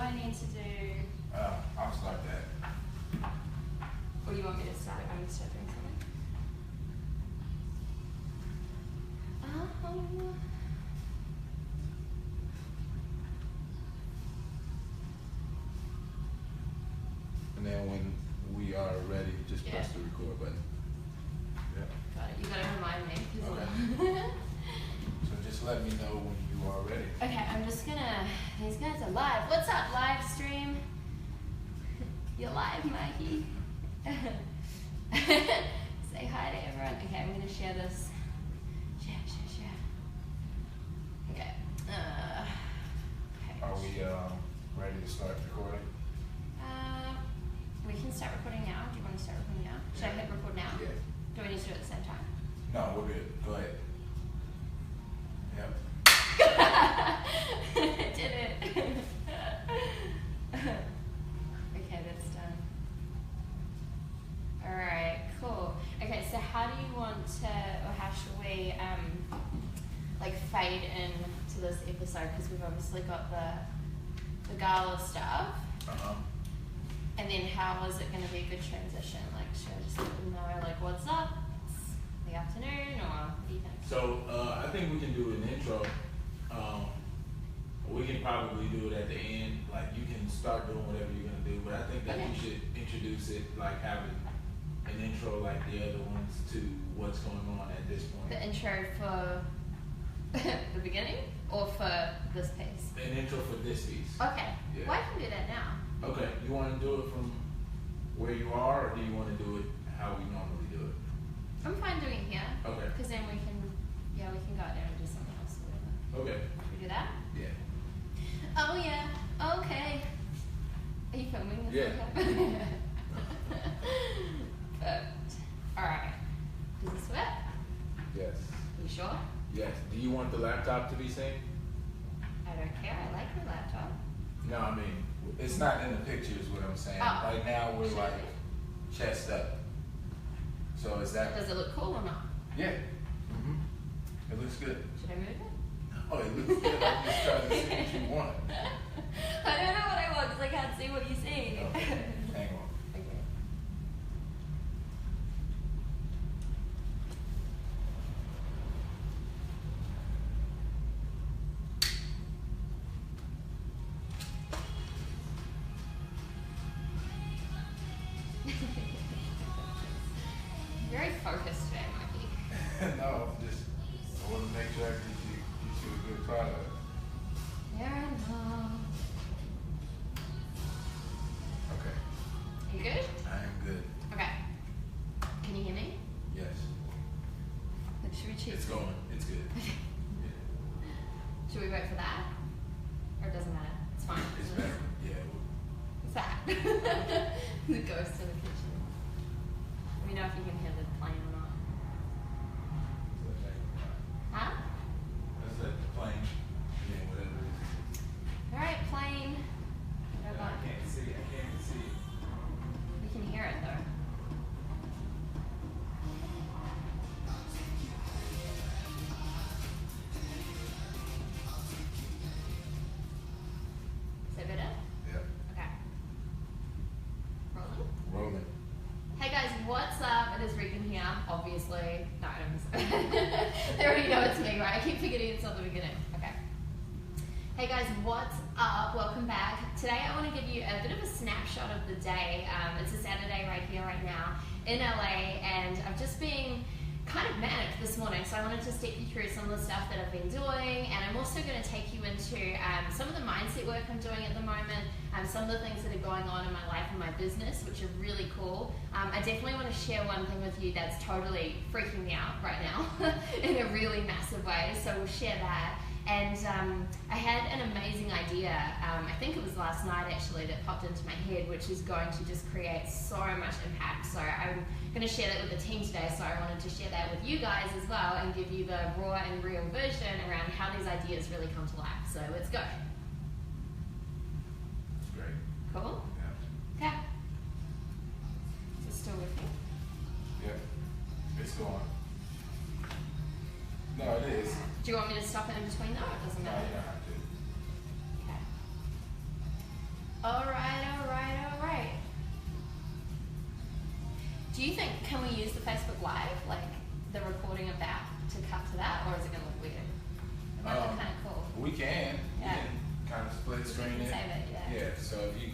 I need to do? I'll start that. Or you want me to start it? I'm just doing something. And then when we are ready, just press the record button. Yeah. Got it. You gotta remind me. Okay. So just let me know when you are ready. Okay, I'm just gonna. These guys are live. What's up, live stream? You're live, Mikey. Say hi to everyone. Okay, I'm gonna share this. Share. Okay. Are we ready to start recording? We can start recording now. Do you want to start recording now? Should I hit record now? Yeah. Do we need to do it at the same time? No, we're good. Go ahead. Yep. Did it. Okay, that's done. Alright, cool. Okay, so how do you want to, or how should we like fade in to this episode? Because we've obviously got the gala stuff. And then how is it going to be a good transition? Like, should I just let them know, like, what's up? It's the afternoon, or what do you think? So, I think we can do an intro. We can probably do it at the end. Like, you can start doing whatever you're going to do. But I think that you should introduce it, like having an intro like the other ones to what's going on at this point. The intro for the beginning, or for this piece? An intro for this piece. Okay. Yeah. Well, I can do that now. Okay, you want to do it from where you are, or do you want to do it how we normally do it? I'm fine doing it here. Okay. Because then we can go out there and do something else or whatever. Okay. Should we do that? Yeah. Oh yeah. Okay. Are you filming this? Yeah. Perfect. Alright. Does this work? Yes. Are you sure? Yes. Do you want the laptop to be synced? I don't care. I like your laptop. No, I mean, it's not in the picture is what I'm saying. Oh. Right now we're like chest up. So is that? Does it look cool or not? Yeah. It looks good. Should I move it? Oh, it looks good. I'm just trying to see what you want. I don't know what I want because I can't see what you see. Okay. Hang on. Okay. Very focused today, Mikey. No, I want to make sure I get you a good product. Fair enough. Okay. You good? I am good. Okay. Can you hear me? Yes. Like, should we choose? It's going. It's good. Okay. Yeah. Should we wait for that? Or it doesn't matter? It's fine. It's better. Yeah. What's that? The ghost in the kitchen. Let me know if you can hear the plane or not. Huh? Let's let the plane. Yeah, whatever it is. Alright, plane. I can't see. I can't see. We can hear it though. Is that better? Yep. Okay. Rolling? Rolling. Hey guys, what's up? It is Regan here, obviously. No, I don't. They already know it's me, right? I keep forgetting it's not the beginning. Okay. Hey guys, what's up? Welcome back. Today I want to give you a bit of a snapshot of the day. It's a Saturday right here, right now in LA, and I've just been kind of manic this morning, so I wanted to step you through some of the stuff that I've been doing, and I'm also going to take you into some of the mindset work I'm doing at the moment, some of the things that are going on in my life and my business, which are really cool. I definitely want to share one thing with you that's totally freaking me out right now in a really massive way, so we'll share that. And I had an amazing idea, I think it was last night actually, that popped into my head, which is going to just create so much impact. So I'm going to share that with the team today, so I wanted to share that with you guys as well and give you the raw and real version around how these ideas really come to life. So let's go. That's great. Cool? Yeah. Okay. Is it still with me? Yep. It's going. No, it is. Do you want me to stop it in between though? It doesn't No, matter. you don't have to. Okay. can we use the Facebook Live, like the recording of that, to cut to that, or is it going to look weird? It might look kind of cool. We can. Yeah. We can kind of split screen it. Save it, yeah. Yeah. So if you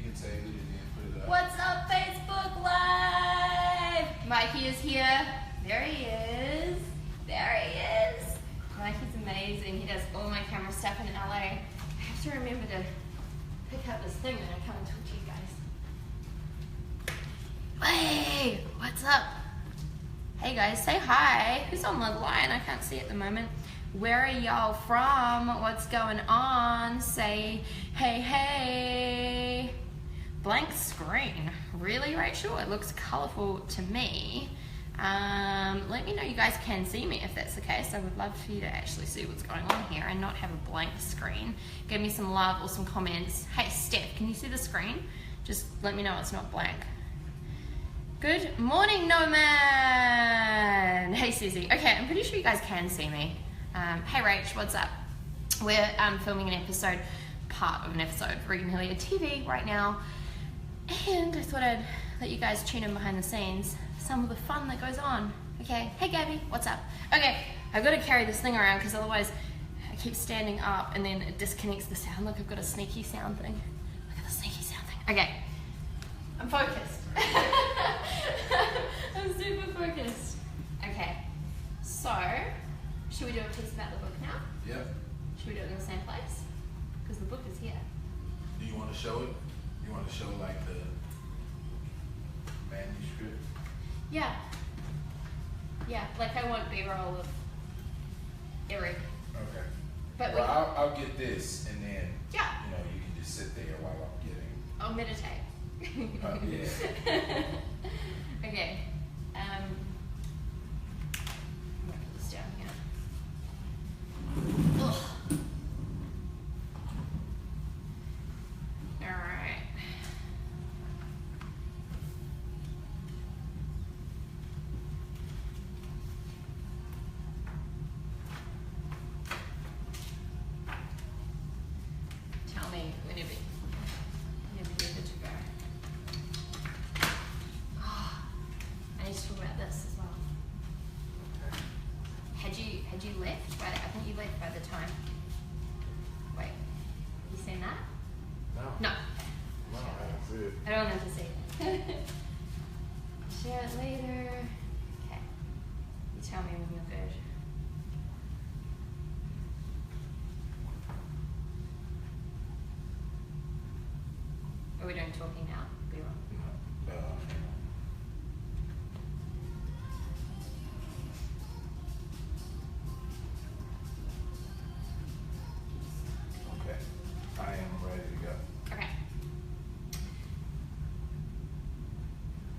can save it and then put it up. What's up, Facebook Live? Mikey is here. There he is. There he is. Mikey's amazing. He does all my camera stuff in LA. I have to remember to pick up this thing when I come and talk to you guys. Hey, what's up? Hey guys, say hi. Who's on the line? I can't see at the moment. Where are y'all from? What's going on? Say hey, hey. Blank screen. Really, Rachel? It looks colorful to me. Let me know you guys can see me if that's the case. I would love for you to actually see what's going on here and not have a blank screen. Give me some love or some comments. Hey Steph, can you see the screen? Just let me know it's not blank. Good morning, Nomad. Hey Susie. Okay, I'm pretty sure you guys can see me. Hey Rach, what's up? We're filming an episode, part of an episode for Regan Hillyer TV right now. And I thought I'd let you guys tune in behind the scenes, some of the fun that goes on. Okay, hey Gabby, what's up? Okay, I've got to carry this thing around because otherwise I keep standing up and then it disconnects the sound. Look, I've got a sneaky sound thing. Look at the sneaky sound thing. Okay, I'm focused. I'm super focused. Okay, so should we do a piece about the book now? Yep. Should we do it in the same place? Because the book is here. Do you want to show it? You want to show like the manuscript? Yeah. Yeah, like I want B-roll of Eric. Okay. But well, I'll get this and then yeah. You can just sit there while I'm getting. I'll meditate. Yeah. Okay. I'm gonna put this down here. Ugh. All right. Tell me whenever you're good to go. Oh, I need to talk about this as well. Had you left? I think you left by the time. Wait, you seen that? No. No. No, I haven't seen it. I don't have to see it. Share it later. Okay. You tell me when you're good. Are we doing talking now? Be wrong. No. Okay. I am ready to go. Okay.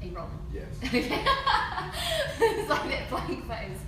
Are you rolling? Yes. It's like that blank face.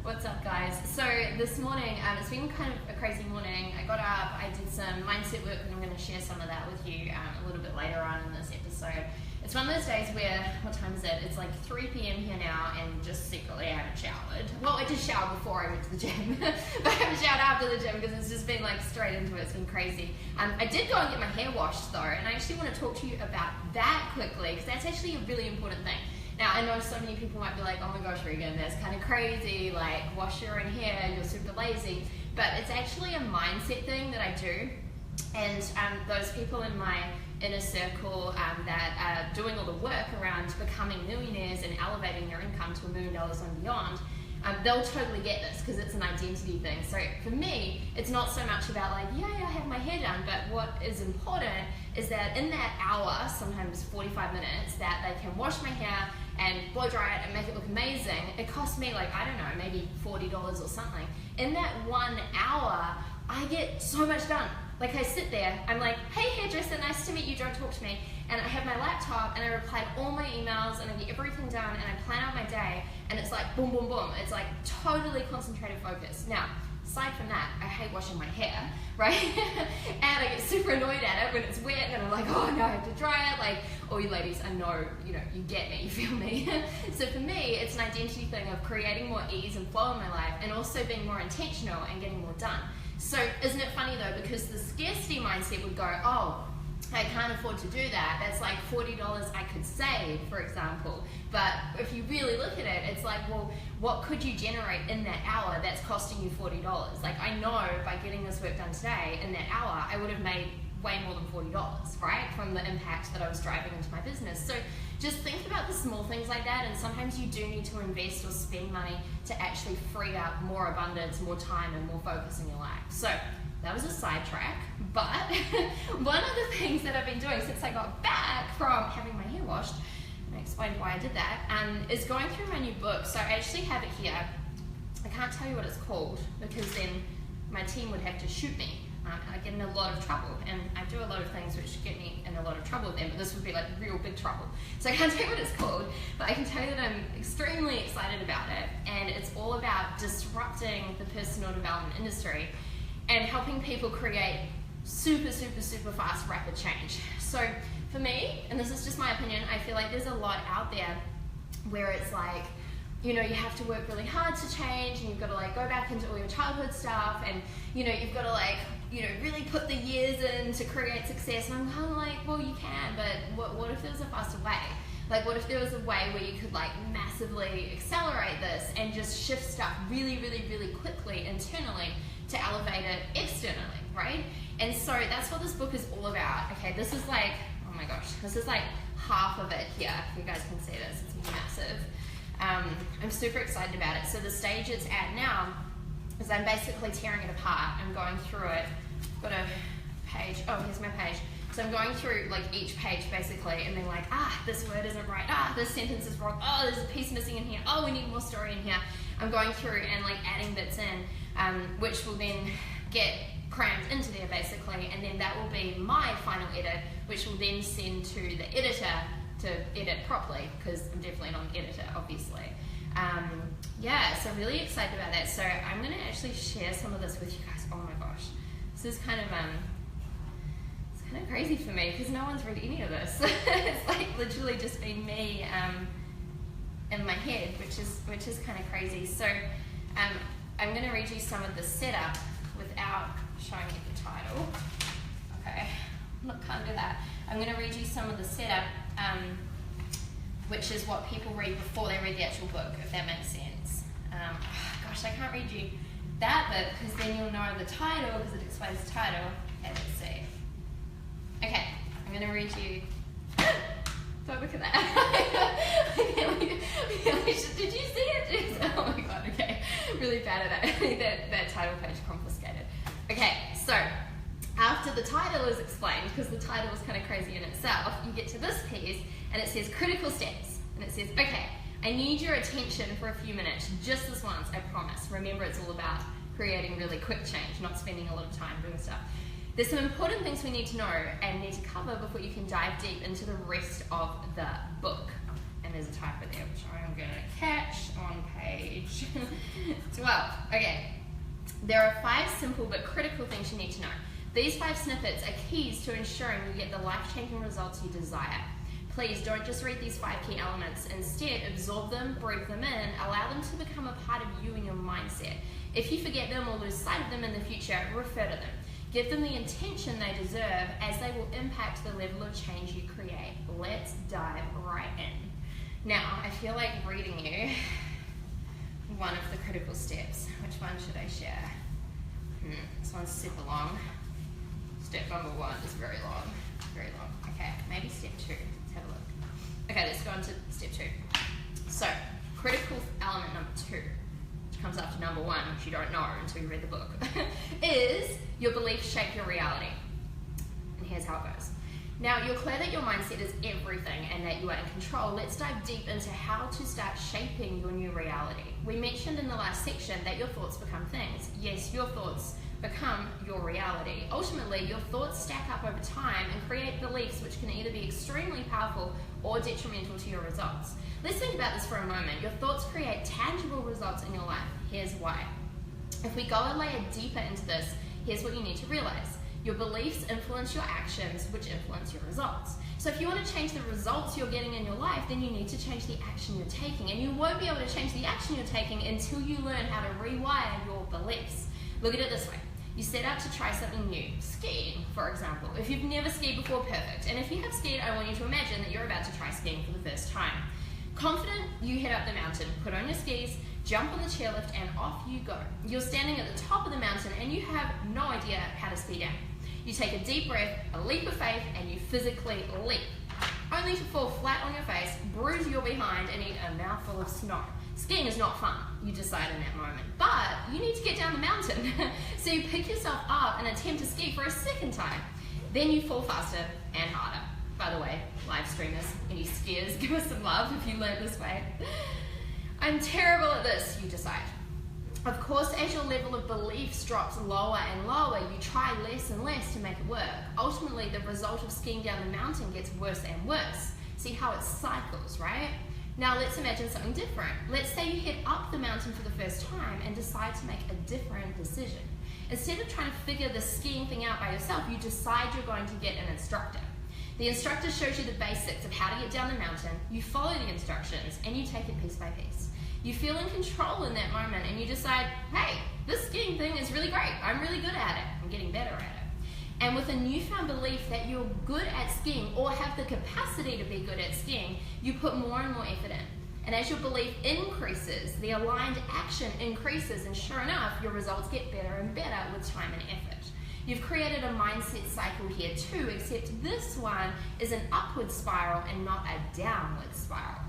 What's up, guys? So this morning, it's been kind of a crazy morning. I got up, I did some mindset work, and I'm going to share some of that with you a little bit later on in this episode. It's one of those days where, what time is it? It's like 3 p.m. here now, and just secretly I haven't showered. Well, I just showered before I went to the gym, but I haven't showered after the gym because it's just been like straight into it. It's been crazy. I did go and get my hair washed though, and I actually want to talk to you about that quickly because that's actually a really important thing. Now, I know so many people might be like, oh my gosh, Regan, that's kind of crazy, like, wash your own hair, you're super lazy. But it's actually a mindset thing that I do. And those people in my inner circle that are doing all the work around becoming millionaires and elevating their income to $1 million and beyond, they'll totally get this because it's an identity thing. So for me, it's not so much about like, yeah, I have my hair done, but what is important is that in that hour, sometimes 45 minutes, that they can wash my hair and blow dry it and make it look amazing. It costs me like, I don't know, maybe $40 or something. In that 1 hour, I get so much done. Like I sit there, I'm like, hey hairdresser, nice to meet you, don't talk to me. And I have my laptop and I reply to all my emails and I get everything done and I plan out my day and it's like boom, boom, boom. It's like totally concentrated focus. Now, aside from that, I hate washing my hair, right? And I get super annoyed at it when it's wet and I'm like, oh no, I have to dry it. Like, all you ladies, I know, you get me, you feel me. So for me, it's an identity thing of creating more ease and flow in my life and also being more intentional and getting more done. So isn't it funny though, because the scarcity mindset would go, oh, I can't afford to do that. That's like $40 I could save, for example. But if you really look at it, it's like, well, what could you generate in that hour that's costing you $40? Like, I know by getting this work done today, in that hour, I would have made way more than $40, right? From the impact that I was driving into my business. So just think about the small things like that, and sometimes you do need to invest or spend money to actually free up more abundance, more time, and more focus in your life. So that was a sidetrack, but one of the things that I've been doing since I got back from having my hair washed, and I explained why I did that, is going through my new book. So I actually have it here. I can't tell you what it's called because then my team would have to shoot me. I get in a lot of trouble, and I do a lot of things which get me in a lot of trouble with them, but this would be like real big trouble. So I can't tell you what it's called, but I can tell you that I'm extremely excited about it, and it's all about disrupting the personal development industry and helping people create super, super, super fast, rapid change. So for me, and this is just my opinion, I feel like there's a lot out there where it's like, you know, you have to work really hard to change, and you've got to like go back into all your childhood stuff, and you know, you've got to like, you know, really put the years in to create success. And I'm kind of like, well, you can, but what if there was a faster way? Like, what if there was a way where you could like massively accelerate this and just shift stuff really, really, really quickly internally to elevate it externally, right? And so that's what this book is all about. Okay, this is like, oh my gosh, this is like half of it here. If you guys can see this, it's massive. I'm super excited about it. So the stage it's at now is I'm basically tearing it apart. I'm going through it. I've got a page. Oh, here's my page. So I'm going through like each page basically and being like, this word isn't right. This sentence is wrong. Oh, there's a piece missing in here. Oh, we need more story in here. I'm going through and like adding bits in, which will then get crammed into there basically, and then that will be my final edit, which will then send to the editor to edit properly, because I'm definitely not an editor, obviously. Yeah, so really excited about that. So I'm going to actually share some of this with you guys. Oh my gosh, this is kind of it's kind of crazy for me because no one's read any of this. It's like literally just been me in my head, which is kind of crazy. So I'm going to read you some of the setup without showing you the title. Okay, can't do that. I'm going to read you some of the setup, which is what people read before they read the actual book, if that makes sense. Gosh, I can't read you that bit because then you'll know the title because it explains the title. Okay, let's see. Okay, I'm going to read you. Don't look at that. Did you see it? Oh my god, okay. Really bad at that. I need that title page confiscated. Okay, so after the title is explained, because the title is kind of crazy in itself, you get to this piece and it says critical steps. And it says, okay, I need your attention for a few minutes, just this once, I promise. Remember, it's all about creating really quick change, not spending a lot of time doing stuff. There's some important things we need to know and need to cover before you can dive deep into the rest of the book. And there's a typo there, which I'm going to catch on page 12. Okay, there are 5 simple but critical things you need to know. These 5 snippets are keys to ensuring you get the life-changing results you desire. Please don't just read these 5 key elements. Instead, absorb them, breathe them in, allow them to become a part of you and your mindset. If you forget them or lose sight of them in the future, refer to them. Give them the attention they deserve, as they will impact the level of change you create. Let's dive right in. Now, I feel like reading you one of the critical steps. Which one should I share? This one's super long. Step number 1 is very long. Very long. Okay, maybe step 2. Let's have a look. Okay, let's go on to step 2. So, critical element number 2, which comes after number 1, which you don't know until you read the book, is your beliefs shape your reality. And here's how it goes. Now, you're clear that your mindset is everything and that you are in control. Let's dive deep into how to start shaping your new reality. We mentioned in the last section that your thoughts become things. Yes, your thoughts become your reality. Ultimately, your thoughts stack up over time and create beliefs which can either be extremely powerful or detrimental to your results. Let's think about this for a moment. Your thoughts create tangible results in your life. Here's why. If we go a layer deeper into this, here's what you need to realize. Your beliefs influence your actions, which influence your results. So if you want to change the results you're getting in your life, then you need to change the action you're taking. And you won't be able to change the action you're taking until you learn how to rewire your beliefs. Look at it this way. You set out to try something new, skiing, for example. If you've never skied before, perfect. And if you have skied, I want you to imagine that you're about to try skiing for the first time. Confident, you head up the mountain, put on your skis, jump on the chairlift, and off you go. You're standing at the top of the mountain and you have no idea how to ski down. You take a deep breath, a leap of faith, and you physically leap, only to fall flat on your face, bruise your behind, and eat a mouthful of snow. Skiing is not fun, you decide in that moment, but you need to get down the mountain. So you pick yourself up and attempt to ski for a second time. Then you fall faster and harder. By the way, live streamers, any skiers, give us some love if you learn this way. I'm terrible at this, you decide. Of course, as your level of beliefs drops lower and lower, you try less and less to make it work. Ultimately, the result of skiing down the mountain gets worse and worse. See how it cycles, right? Now let's imagine something different. Let's say you head up the mountain for the first time and decide to make a different decision. Instead of trying to figure the skiing thing out by yourself, you decide you're going to get an instructor. The instructor shows you the basics of how to get down the mountain, you follow the instructions, and you take it piece by piece. You feel in control in that moment and you decide, hey, this skiing thing is really great. I'm really good at it. I'm getting better at it. And with a newfound belief that you're good at skiing or have the capacity to be good at skiing, you put more and more effort in. And as your belief increases, the aligned action increases, and sure enough, your results get better and better with time and effort. You've created a mindset cycle here too, except this one is an upward spiral and not a downward spiral.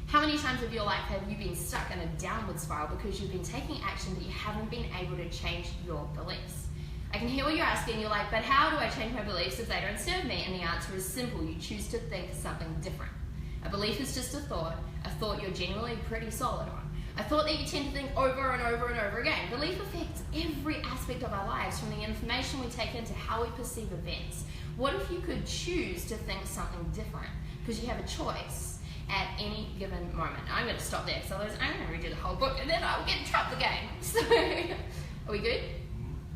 How many times of your life have you been stuck in a downward spiral because you've been taking action but you haven't been able to change your beliefs? I can hear what you're asking. You're like, but how do I change my beliefs if they don't serve me? And the answer is simple. You choose to think something different. A belief is just a thought you're generally pretty solid on. A thought that you tend to think over and over and over again. Belief affects every aspect of our lives, from the information we take in to how we perceive events. What if you could choose to think something different? Because you have a choice at any given moment. I'm going to stop there, because otherwise I'm going to read you the whole book and then I'll get in trouble again. So, are we good?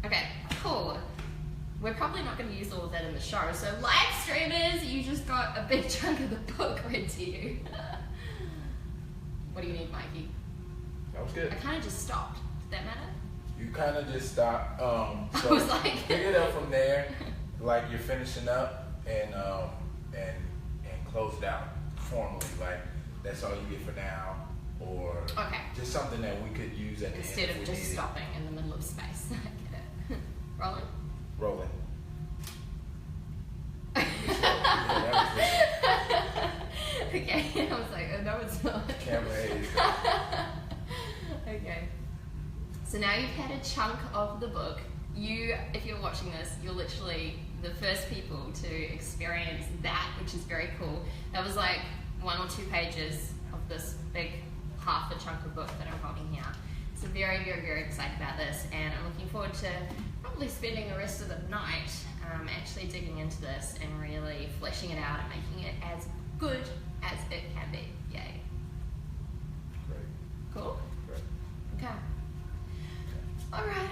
Okay, cool. We're probably not going to use all of that in the show, so live streamers, you just got a big chunk of the book read to you. What do you need, Mikey? That was good. I kind of just stopped. Did that matter? You kind of just stopped. So I was like... pick it up from there, like you're finishing up, and close it out formally. Like that's all you get for now, or just something that we could use at the instead end of just stopping in the middle of space. I get it. Rolling. Rolling. Okay, I was like, oh, no, it's not. Camera A is Okay. So now you've had a chunk of the book. You, if you're watching this, you're literally the first people to experience that, which is very cool. That was like 1 or 2 pages of this big half a chunk of book that I'm holding here. So very, very, very excited about this, and I'm looking forward to probably spending the rest of the night actually digging into this and really fleshing it out and making it as good as it can be. Yay. great. Cool? Great. Okay. All right.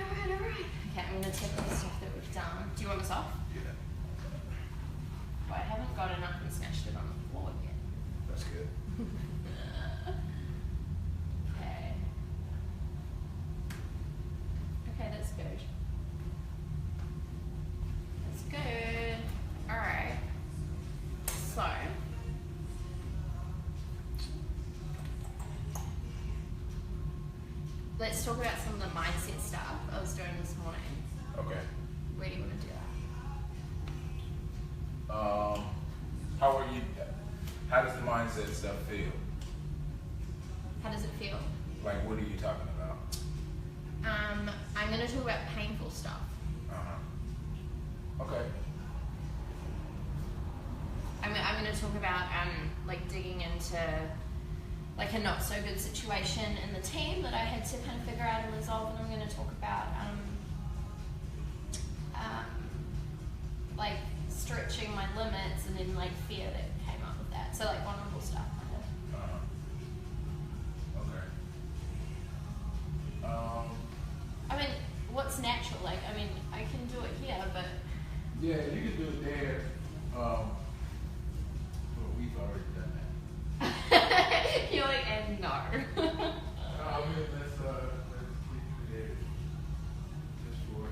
Okay, I'm going to take all the stuff that we've done. Do you want this off? Yeah. Well, I haven't got it up and smashed it on the floor yet. That's good. Okay. Okay, that's good. That's good. All right. So, let's talk about some of the mindset stuff I was doing this morning. Okay. Where do you want to do that? How does the mindset stuff feel? How does it feel? Like, what are you talking about? I'm going to talk about painful stuff. Okay. I'm going to talk about like digging into like a not so good situation in the team that I had to kind of figure out and resolve, and I'm going to talk about like stretching my limits and then like fear that came up with that. So like vulnerable stuff kind of. Okay. I mean, what's natural? Like, I mean, I can do it here, but Yeah, you can do it there. Well, we've already done that. you're like, and no. Let's keep it there. Just for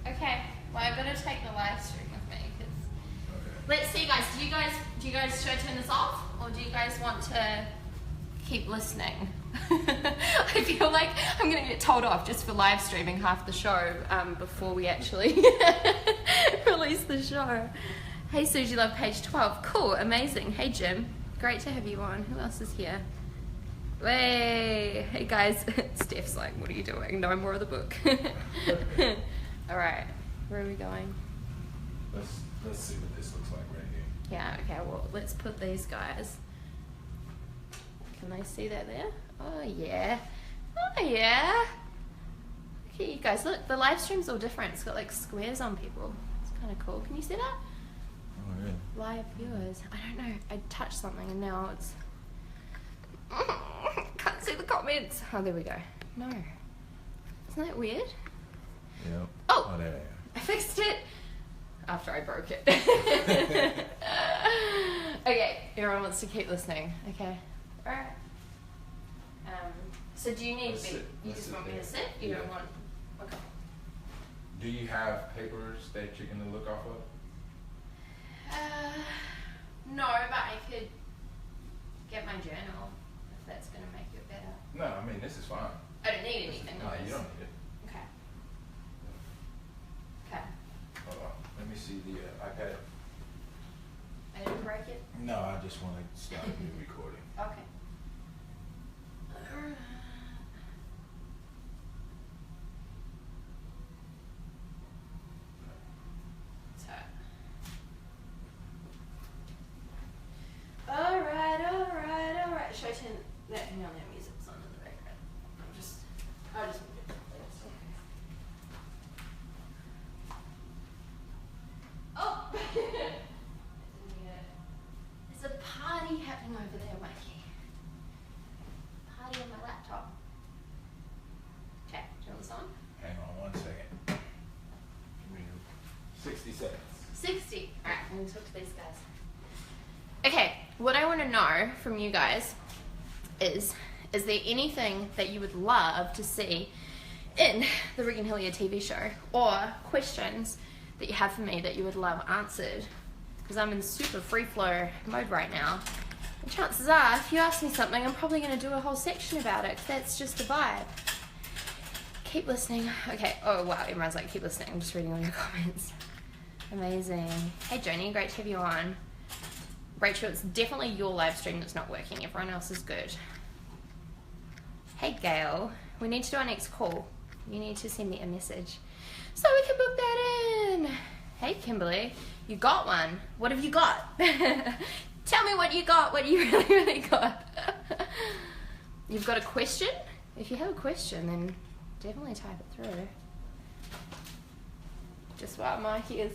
Okay. Well, I'm gonna take the live stream with me. Okay. Let's see, guys. Do you guys should I turn this off, or do you guys want to keep listening? I feel like I'm gonna get told off just for live streaming half the show before we actually release the show. Hey Susie, love page 12. Cool, amazing. Hey Jim, great to have you on. Who else is here? Hey guys. Steph's like, what are you doing? No more of the book. All right, where are we going? Let's see what this looks like right here. Yeah. Okay. Well, let's put these guys. Can they see that there? Oh yeah. Oh yeah. Okay, you guys, look. The live stream's all different. It's got like squares on people. It's kind of cool. Can you see that? Oh really? Live viewers. I don't know. I touched something and now it's. Can't see the comments. Oh, there we go. No. Isn't that weird? Yeah. Oh, there you go. I fixed it after I broke it. Okay, everyone wants to keep listening. Okay. Alright. So do you need Let's me? sit. You Let's just sit want me there. to sit? You Yeah. don't want. Okay. Do you have papers that you're gonna look off of? No, but I could get my journal if that's going to make it better. No, I mean this is fine. I don't need anything. No, you don't need it. Okay. Okay. Hold on. Let me see the iPad. I didn't break it? No, I just want to start a new recording. Okay. So. Alright. Should I turn that thing on? That music's on in the background. I'll just move it. Oh! There's a party happening over there, Mikey. Party on my laptop. Okay, do you want this on? Hang on 1 second. Give me 60 seconds. 60. Alright, I'm going to talk to these guys. Okay, what I want to know from you guys is there anything that you would love to see in the Regan Hillyer TV show, or questions that you have for me that you would love answered? Because I'm in super free flow mode right now. And chances are, if you ask me something, I'm probably going to do a whole section about it, because that's just the vibe. Keep listening. Okay, oh wow, everyone's like, keep listening. I'm just reading all your comments. Amazing. Hey Joni, great to have you on. Rachel, it's definitely your live stream that's not working. Everyone else is good. Hey Gail, we need to do our next call. You need to send me a message so we can book that in. Hey Kimberly, you got one. What have you got? Tell me what you got, what you really got. You've got a question? If you have a question, then definitely type it through. Just while Mikey is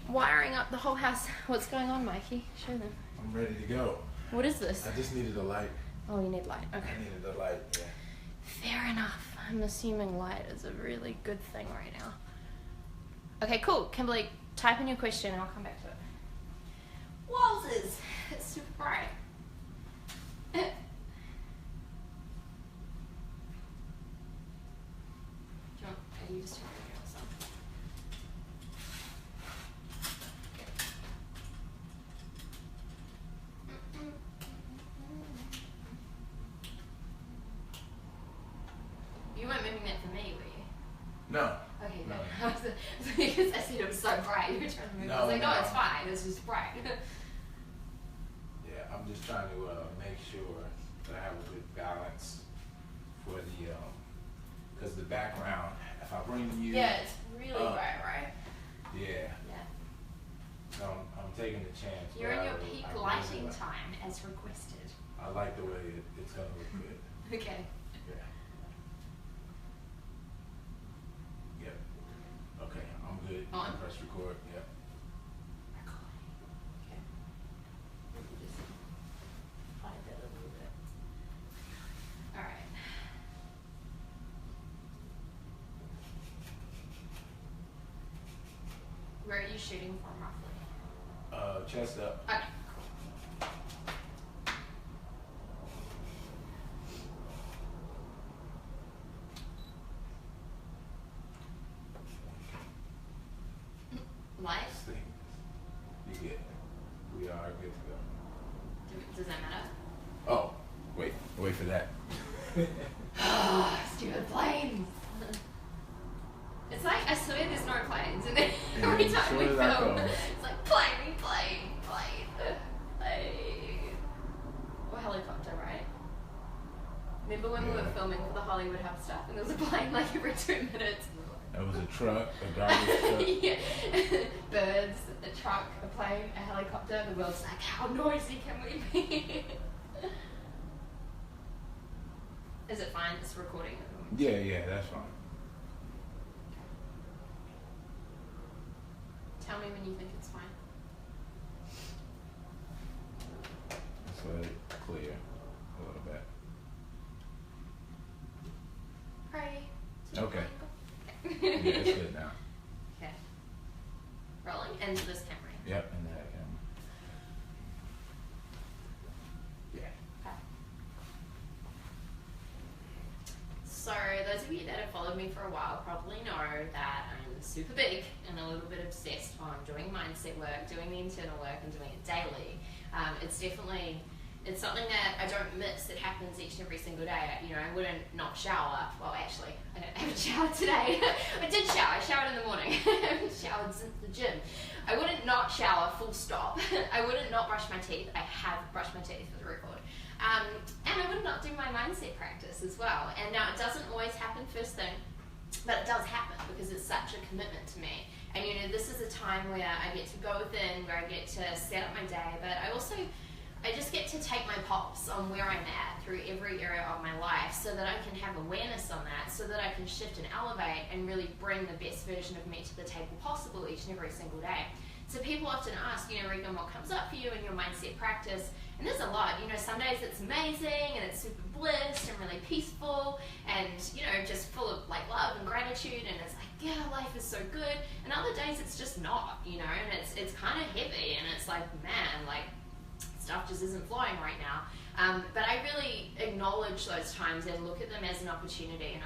wiring up the whole house. What's going on, Mikey? Show them. I'm ready to go. What is this? I just needed a light. Oh, you need light. Okay. I needed a light, yeah. Fair enough. I'm assuming light is a really good thing right now. Okay, cool. Kimberly, type in your question and I'll come back to it. Walters! It's super bright. Are you just turn your journals on? You weren't moving that for me, were you? No. Okay, No. good. Because I said it was so bright, you were trying to move. I was like, no, it's fine. It's just bright. Yeah, I'm just trying to make sure that I have a good balance for the, because the background, if I bring the music. Yeah, it's really bright, right? Yeah. Yeah. So I'm taking the chance. You're in your but peak I really lighting like- time as requested. I like the way it's going to look good. Okay. Yeah. Yep. Okay, I'm good. On? Press record. Yep. Okay. Let me just hide that a little bit. Alright. Where are you shooting from roughly? Chest up. Okay. Life? You get it. We are good to go. Does that matter? Oh, wait for that. Stupid planes. It's like, I swear there's no planes, and then every time we film, it's like plane. Or helicopter, right? Remember when we were filming for the Hollywood Hub stuff, and there was a plane like every 2 minutes? That was a truck, a garbage truck. Yeah. Birds, a truck, a plane, a helicopter. The world's like, how noisy can we be? Is it fine? It's recording at the moment. Yeah, that's fine. Tell me when you think it's fine. Let's let it clear a little bit. Ready? Okay. Yeah, it's good now. Okay. Rolling into this camera. Yep, and that camera. Yeah. Okay. So those of you that have followed me for a while probably know that I'm super big and a little bit obsessed on doing mindset work, doing the internal work, and doing it daily. It's something that I don't miss. It happens each and every single day. I wouldn't not shower. Well, actually, I haven't showered today. I did shower. I showered in the morning. I haven't showered since the gym. I wouldn't not shower, full stop. I wouldn't not brush my teeth. I have brushed my teeth for the record. And I would not do my mindset practice as well. And now, it doesn't always happen first thing, but it does happen because it's such a commitment to me. And this is a time where I get to go within, where I get to set up my day, but I just get to take my pulse on where I'm at through every area of my life so that I can have awareness on that, so that I can shift and elevate and really bring the best version of me to the table possible each and every single day. So people often ask, Regan, what comes up for you in your mindset practice? And there's a lot. Some days it's amazing and it's super bliss and really peaceful and, just full of like love and gratitude, and it's like, yeah, life is so good. And other days it's just not, and it's kind of heavy, and it's like, man, like, stuff just isn't flowing right now. But I really acknowledge those times and look at them as an opportunity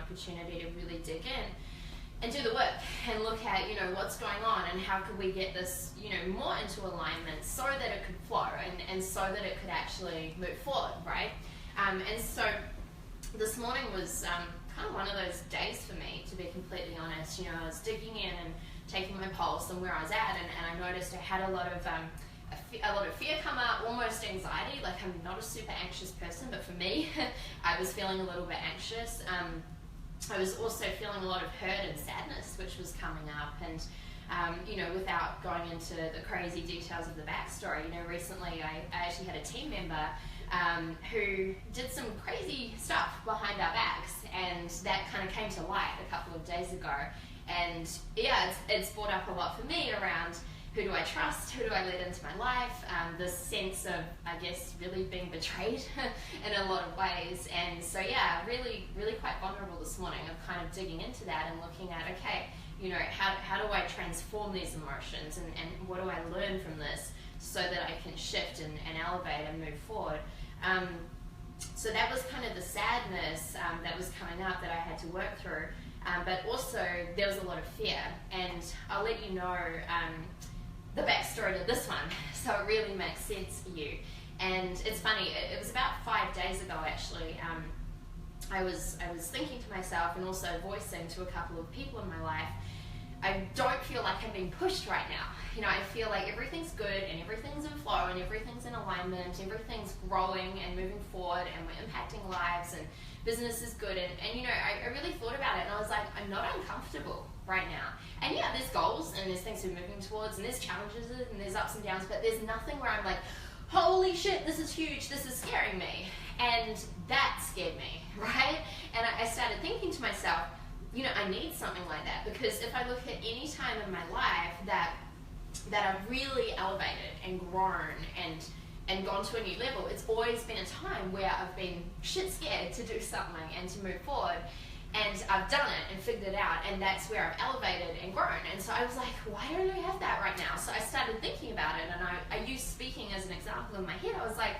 to really dig in and do the work and look at, what's going on and how could we get this, more into alignment so that it could flow and so that it could actually move forward, right? And so this morning was kind of one of those days for me, to be completely honest. I was digging in and taking my pulse and where I was at, and I noticed I had a lot of fear come up, almost anxiety. Like, I'm not a super anxious person, but for me, I was feeling a little bit anxious. I was also feeling a lot of hurt and sadness, which was coming up. And, without going into the crazy details of the backstory, recently I actually had a team member who did some crazy stuff behind our backs, and that kind of came to light a couple of days ago. And yeah, it's brought up a lot for me around who do I trust, who do I let into my life, this sense of, I guess, really being betrayed in a lot of ways. And so yeah, really, really quite vulnerable this morning of kind of digging into that and looking at, okay, how do I transform these emotions, and what do I learn from this so that I can shift and elevate and move forward. So that was kind of the sadness that was coming up that I had to work through, but also there was a lot of fear, and I'll let you know the backstory to this one, so it really makes sense for you. And it's funny, it was about 5 days ago actually, I was thinking to myself and also voicing to a couple of people in my life, I don't feel like I'm being pushed right now. I feel like everything's good and everything's in flow and everything's in alignment, everything's growing and moving forward, and we're impacting lives and business is good. And I really thought about it, and I was like, I'm not uncomfortable right now. And yeah, there's goals and there's things we're moving towards and there's challenges and there's ups and downs, but there's nothing where I'm like, holy shit, this is huge, this is scaring me. And that scared me, right? And I started thinking to myself, I need something like that, because if I look at any time in my life that I've really elevated and grown and gone to a new level, it's always been a time where I've been shit scared to do something and to move forward. And I've done it and figured it out, and that's where I've elevated and grown. And so I was like, why don't I have that right now? So I started thinking about it, and I used speaking as an example in my head. I was like,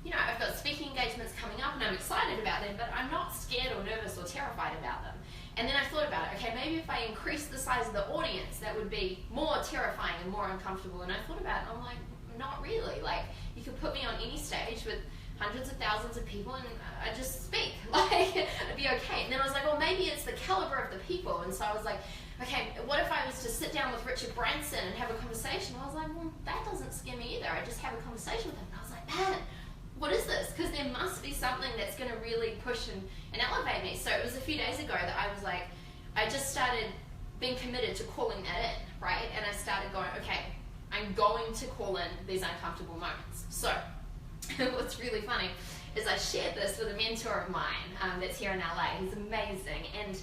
I've got speaking engagements coming up, and I'm excited about them, but I'm not scared or nervous or terrified about them. And then I thought about it, okay, maybe if I increase the size of the audience, that would be more terrifying and more uncomfortable. And I thought about it, and I'm like, not really. Like, you could put me on any stage with hundreds of thousands of people and I just speak. Like, it'd be okay. And then I was like, well, maybe it's the caliber of the people. And so I was like, okay, what if I was to sit down with Richard Branson and have a conversation? I was like, well, that doesn't scare me either. I just have a conversation with him. And I was like, man, what is this? Because there must be something that's going to really push and elevate me. So it was a few days ago that I was like, I just started being committed to calling that in, right? And I started going, okay, I'm going to call in these uncomfortable moments. So what's really funny is I shared this with a mentor of mine that's here in LA. He's amazing, and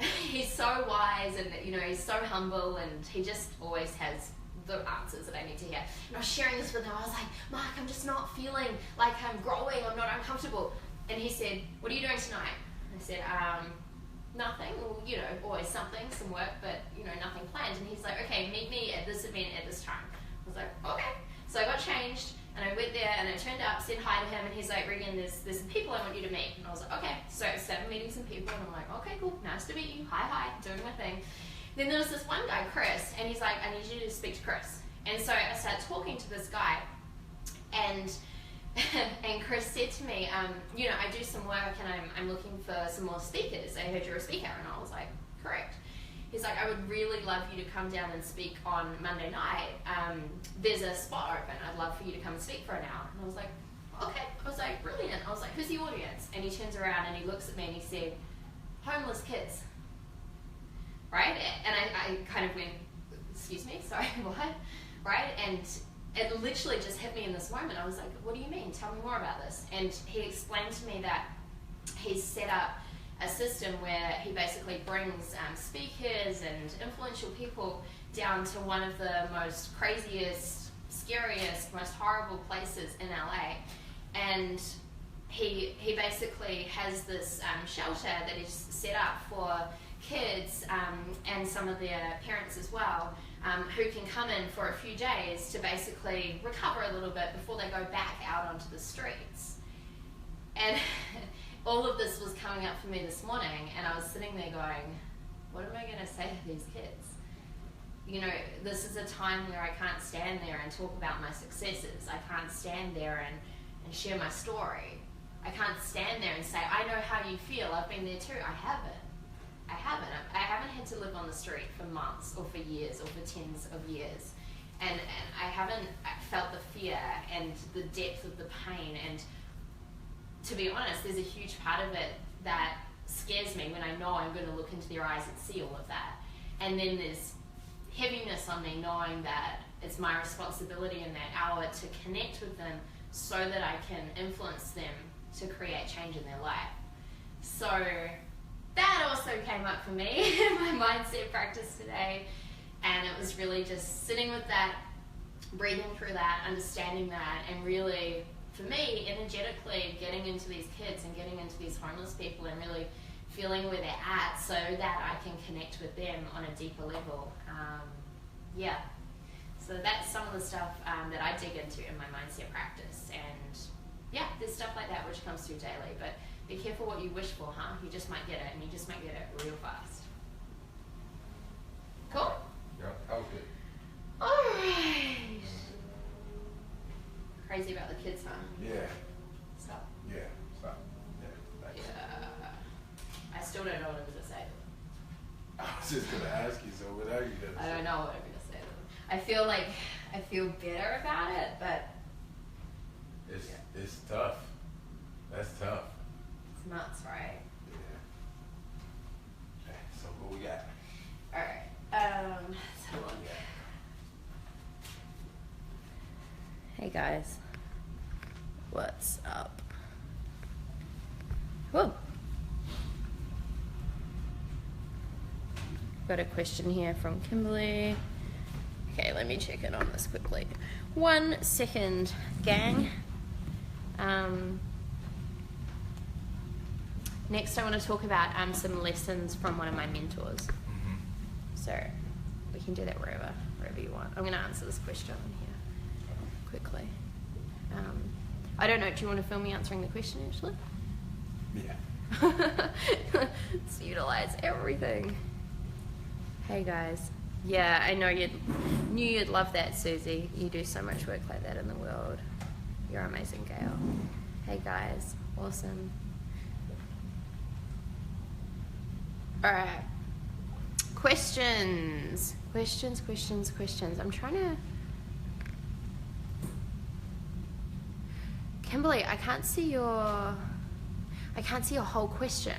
he's so wise, and he's so humble, and he just always has the answers that I need to hear. And I was sharing this with him. I was like, Mark, I'm just not feeling like I'm growing. I'm not uncomfortable. And he said, what are you doing tonight? I said, nothing. Well, always something, some work, but nothing planned. And he's like, okay, meet me at this event at this time. I was like, okay. So I got changed, and I went there, and I turned up, said hi to him, and he's like, Regan, there's some people I want you to meet. And I was like, okay. So I started meeting some people, and I'm like, okay, cool, nice to meet you. Hi, doing my thing. Then there was this one guy, Chris, and he's like, I need you to speak to Chris. And so I started talking to this guy, and Chris said to me, I do some work, and I'm looking for some more speakers. I heard you're a speaker. And I was like, correct. He's like, I would really love you to come down and speak on Monday night. There's a spot open. I'd love for you to come and speak for an hour. And I was like, okay. I was like, brilliant. I was like, who's the audience? And he turns around and he looks at me and he said, homeless kids. Right? And I kind of went, excuse me, sorry, what? Right? And it literally just hit me in this moment. I was like, what do you mean? Tell me more about this. And he explained to me that he's set up a system where he basically brings speakers and influential people down to one of the most craziest, scariest, most horrible places in LA. And he basically has this shelter that is set up for kids and some of their parents as well, who can come in for a few days to basically recover a little bit before they go back out onto the streets. And all of this was coming up for me this morning, and I was sitting there going, what am I going to say to these kids? This is a time where I can't stand there and talk about my successes. I can't stand there and share my story. I can't stand there and say, I know how you feel. I've been there too. I haven't had to live on the street for months or for years or for tens of years. And I haven't felt the fear and the depth of the pain. And to be honest, there's a huge part of it that scares me when I know I'm going to look into their eyes and see all of that. And then there's heaviness on me knowing that it's my responsibility in that hour to connect with them so that I can influence them to create change in their life. So that also came up for me in my mindset practice today, and it was really just sitting with that, breathing through that, understanding that, and really, for me, energetically getting into these kids and getting into these homeless people and really feeling where they're at so that I can connect with them on a deeper level. So that's some of the stuff that I dig into in my mindset practice, and there's stuff like that which comes through daily, but be careful what you wish for, huh? You just might get it, and you just might get it real fast. Cool? Yeah, that was good. Alright. Crazy about the kids, huh? Yeah. Stop. Yeah, stop. Yeah, thanks. Yeah. I still don't know what I'm going to say. I was just going to ask you, so what are you going to say? I don't know what I'm going to say. I feel bitter about it, but it's tough. That's tough. It's nuts, right? Yeah. Okay, so what we got? Alright. Let's have a look. Hey guys. What's up? Whoa. Got a question here from Kimberly. Okay, let me check in on this quickly. 1 second, gang. Next, I want to talk about some lessons from one of my mentors. Mm-hmm. So we can do that wherever you want. I'm going to answer this question here quickly. I don't know. Do you want to film me answering the question, actually? Yeah. Let's utilize everything. Hey guys. Yeah, I know knew you'd love that, Susie. You do so much work like that in the world. You're amazing, Gail. Hey guys. Awesome. Alright. Questions. I'm trying to... Kimberly, I can't see your whole question.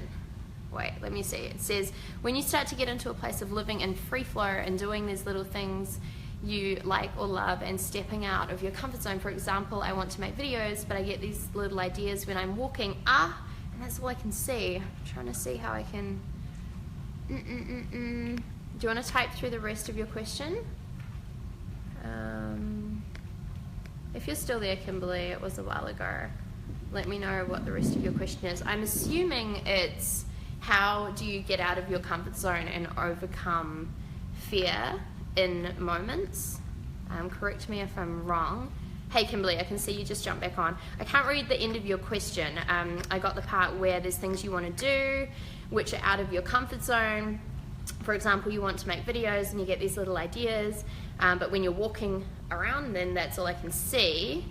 Wait, let me see. It says, when you start to get into a place of living in free flow and doing these little things you like or love and stepping out of your comfort zone. For example, I want to make videos, but I get these little ideas when I'm walking. And that's all I can see. I'm trying to see how I can... Do you want to type through the rest of your question? If you're still there, Kimberly, it was a while ago. Let me know what the rest of your question is. I'm assuming it's how do you get out of your comfort zone and overcome fear in moments? Correct me if I'm wrong. Hey Kimberly, I can see you just jumped back on. I can't read the end of your question. I got the part where there's things you want to do which are out of your comfort zone. For example, you want to make videos and you get these little ideas, but when you're walking around, then that's all I can see.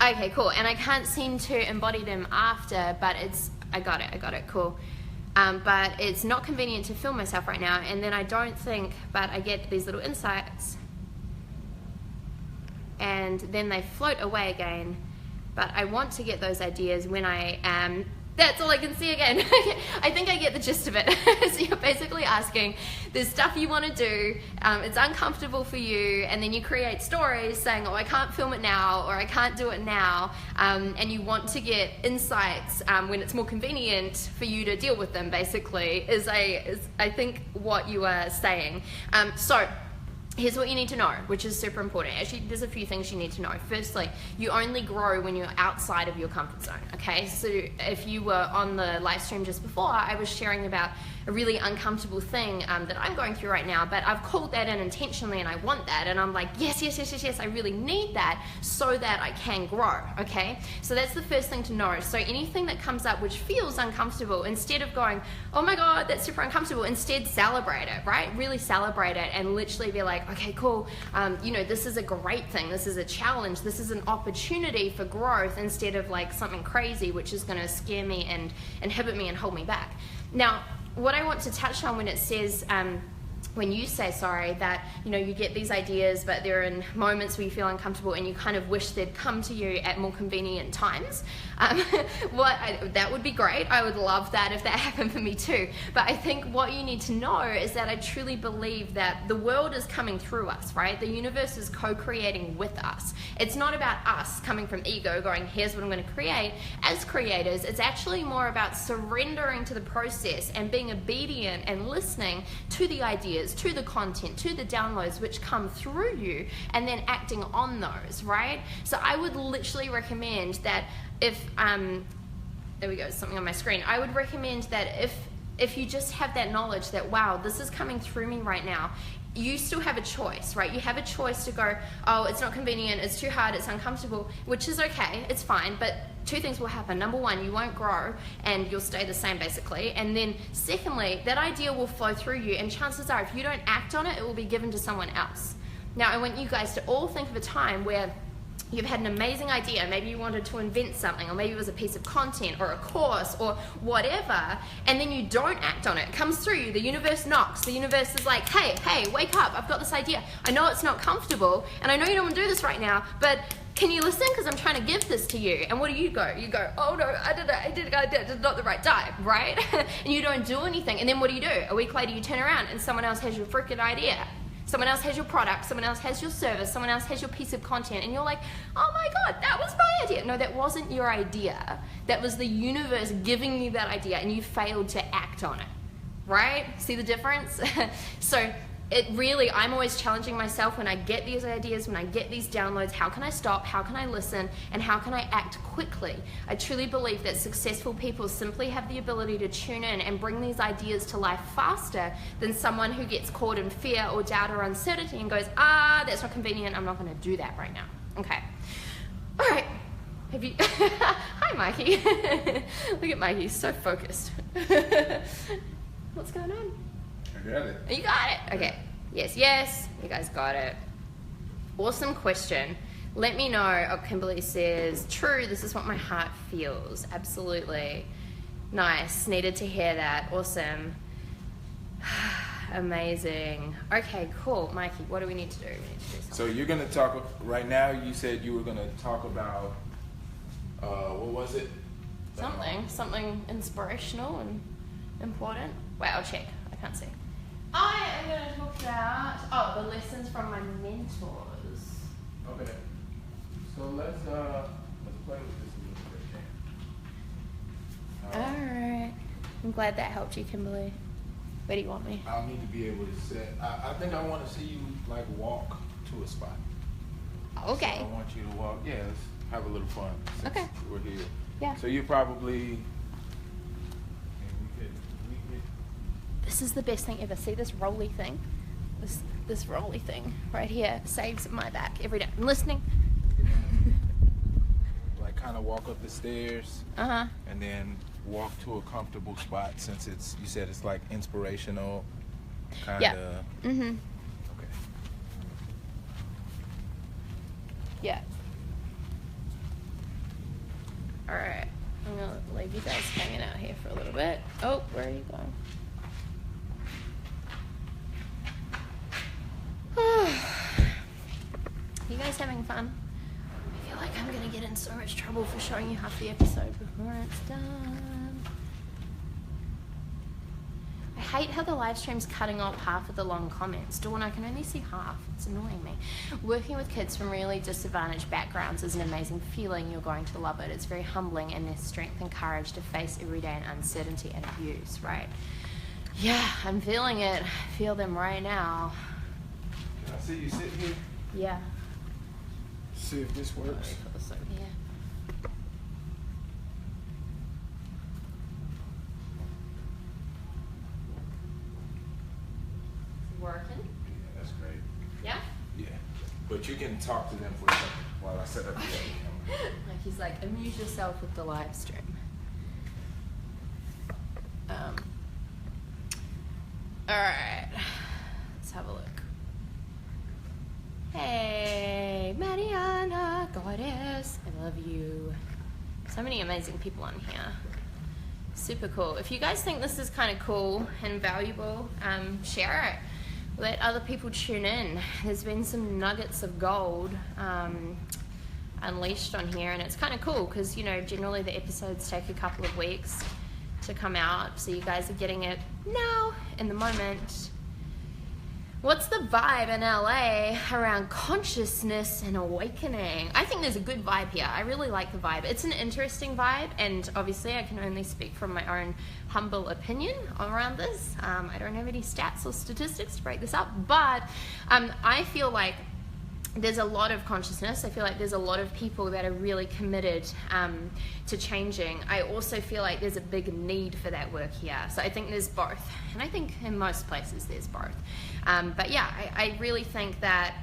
Okay, cool. And I can't seem to embody them after, but I got it, cool. But it's not convenient to film myself right now, and then I don't think, but I get these little insights, and then they float away again, but I want to get those ideas when I am... That's all I can see again. I think I get the gist of it. So you're basically asking, there's stuff you want to do, it's uncomfortable for you, and then you create stories saying, oh, I can't film it now, or I can't do it now, and you want to get insights when it's more convenient for you to deal with them, basically, is I think what you are saying. So here's what you need to know, which is super important. Actually, there's a few things you need to know. Firstly, you only grow when you're outside of your comfort zone, okay? So if you were on the live stream just before, I was sharing about a really uncomfortable thing that I'm going through right now, but I've called that in intentionally and I want that, and I'm like, yes, I really need that so that I can grow, okay? So that's the first thing to know. So anything that comes up which feels uncomfortable, instead of going, oh my God, that's super uncomfortable, instead celebrate it, right? Really celebrate it and literally be like, okay, cool, this is a great thing, this is a challenge, this is an opportunity for growth, instead of like something crazy which is going to scare me and inhibit me and hold me back. Now, what I want to touch on when it says, when you say, that, you get these ideas, but they're in moments where you feel uncomfortable and you kind of wish they'd come to you at more convenient times. That would be great. I would love that if that happened for me too. But I think what you need to know is that I truly believe that the world is coming through us, right? The universe is co-creating with us. It's not about us coming from ego going, here's what I'm going to create. As creators, it's actually more about surrendering to the process and being obedient and listening to the ideas, to the content, to the downloads which come through you, and then acting on those, right? So I would literally recommend that if, there we go, something on my screen. I would recommend that if you just have that knowledge that, wow, this is coming through me right now, you still have a choice, right? You have a choice to go, oh, it's not convenient, it's too hard, it's uncomfortable, which is okay, it's fine, but two things will happen. Number one, you won't grow and you'll stay the same basically. And then secondly, that idea will flow through you, and chances are if you don't act on it, it will be given to someone else. Now, I want you guys to all think of a time where you've had an amazing idea, maybe you wanted to invent something, or maybe it was a piece of content or a course or whatever, and then you don't act on it. It comes through you, the universe knocks, the universe is like, hey, wake up, I've got this idea. I know it's not comfortable, and I know you don't want to do this right now, but can you listen? Because I'm trying to give this to you. And what do? You go, oh no, I did it, it's not the right time, right? And you don't do anything, and then what do? A week later you turn around and someone else has your freaking idea. Someone else has your product, someone else has your service, someone else has your piece of content, and you're like, oh my God, that was my idea. No, that wasn't your idea. That was the universe giving you that idea, and you failed to act on it, right? See the difference? So it really, I'm always challenging myself when I get these ideas, when I get these downloads, how can I stop, how can I listen, and how can I act quickly? I truly believe that successful people simply have the ability to tune in and bring these ideas to life faster than someone who gets caught in fear or doubt or uncertainty and goes, that's not convenient, I'm not going to do that right now. Okay. All right. Have you? Hi, Mikey. Look at Mikey, he's so focused. What's going on? I got it. You got it? Okay. Yes, yes. You guys got it. Awesome question. Let me know. Oh, Kimberly says, true, this is what my heart feels. Absolutely. Nice. Needed to hear that. Awesome. Amazing. Okay, cool. Mikey, what do we need to do? We need to do something. So you're going to talk, right now you said you were going to talk about, what was it? Something inspirational and important. Wait, I'll check. I can't see. I am going to talk about, the lessons from my mentors. Okay. So let's play with this a little bit. Alright. I'm glad that helped you, Kimberly. Where do you want me? I'll need to be able to set. I think I want to see you like walk to a spot. Okay. So I want you to walk. Yeah, let's have a little fun. Since Okay. We're here. Yeah. So you probably. This is the best thing ever. See this rolly thing? This rolly thing right here saves my back every day. I'm listening. Like kind of walk up the stairs. Uh-huh. And then walk to a comfortable spot since you said it's like inspirational. Kind of. Yeah. Mm-hmm. Okay. Yeah. All right. I'm going to leave you guys hanging out here for a little bit. Oh, where are you going? You guys having fun? I feel like I'm going to get in so much trouble for showing you half the episode before it's done. I hate how the live stream's cutting off half of the long comments. Dawn, I can only see half. It's annoying me. Working with kids from really disadvantaged backgrounds is an amazing feeling. You're going to love it. It's very humbling, and their strength and courage to face everyday uncertainty and abuse, right? Yeah, I'm feeling it. I feel them right now. Can I see you sitting here? Yeah. See if this works. Yeah. Working? Yeah, that's great. Yeah? Yeah. But you can talk to them for a second while I set up the other camera. Like he's like, amuse yourself with the live stream. Alright. Let's have a look. Hey, Mariana, goddess, I love you. So many amazing people on here. Super cool. If you guys think this is kind of cool and valuable, share it. Let other people tune in. There's been some nuggets of gold unleashed on here, and it's kind of cool because, you know, generally the episodes take a couple of weeks to come out, so you guys are getting it now, in the moment. What's the vibe in LA around consciousness and awakening? I think there's a good vibe here. I really like the vibe. It's an interesting vibe, and obviously I can only speak from my own humble opinion around this. I don't have any stats or statistics to break this up, but I feel like there's a lot of consciousness. I feel like there's a lot of people that are really committed to changing. I also feel like there's a big need for that work here. So I think there's both. And I think in most places there's both. But yeah, I really think that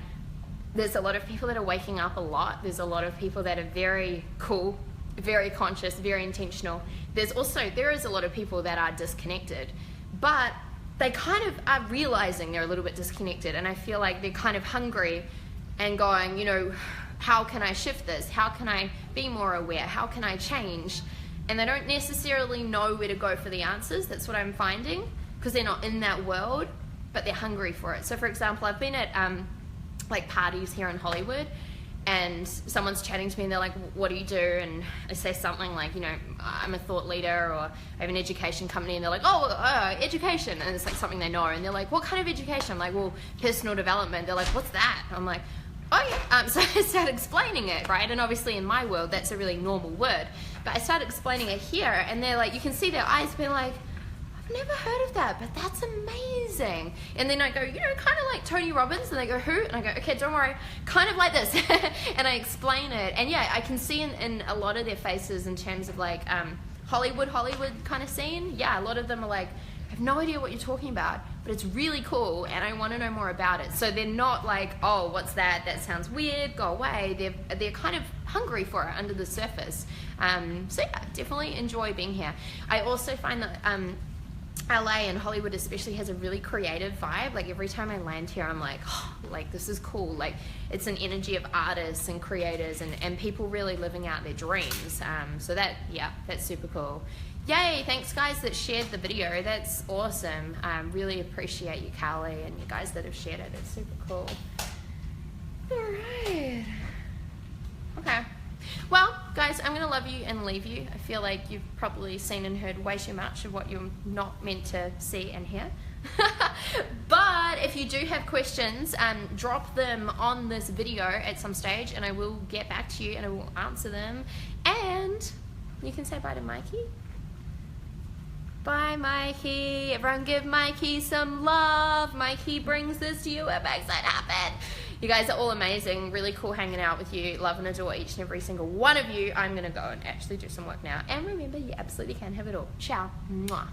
there's a lot of people that are waking up a lot. There's a lot of people that are very cool, very conscious, very intentional. There is a lot of people that are disconnected. But they kind of are realizing they're a little bit disconnected. And I feel like they're kind of hungry and going, you know, how can I shift this? How can I be more aware? How can I change? And they don't necessarily know where to go for the answers. That's what I'm finding, because they're not in that world, but they're hungry for it. So for example, I've been at like parties here in Hollywood, and someone's chatting to me and they're like, what do you do? And I say something like, you know, I'm a thought leader, or I have an education company, and they're like, education. And it's like something they know, and they're like, what kind of education? I'm like, well, personal development. They're like, what's that? I'm like, oh yeah. So I started explaining it, right? And obviously in my world, that's a really normal word. But I started explaining it here, and they're like, you can see their eyes being like, I've never heard of that, but that's amazing. And then I go, you know, kind of like Tony Robbins, and they go, who? And I go, okay, don't worry, kind of like this. And I explain it. And yeah, I can see in a lot of their faces in terms of like Hollywood kind of scene. Yeah, a lot of them are like, I have no idea what you're talking about, but it's really cool and I want to know more about it. So they're not like, oh, what's that? That sounds weird, go away. They're kind of hungry for it under the surface. So yeah, definitely enjoy being here. I also find that LA and Hollywood especially has a really creative vibe. Like every time I land here, I'm like, oh, like this is cool. Like it's an energy of artists and creators and people really living out their dreams. So that's super cool. Yay, thanks guys that shared the video. That's awesome. Really appreciate you, Carly, and you guys that have shared it. It's super cool. All right. Okay. Well, guys, I'm going to love you and leave you. I feel like you've probably seen and heard way too much of what you're not meant to see and hear. But if you do have questions, drop them on this video at some stage and I will get back to you and I will answer them. And you can say bye to Mikey. Bye, Mikey. Everyone give Mikey some love. Mikey brings this to you. It makes it happen. You guys are all amazing. Really cool hanging out with you. Love and adore each and every single one of you. I'm going to go and actually do some work now. And remember, you absolutely can have it all. Ciao. Mwah.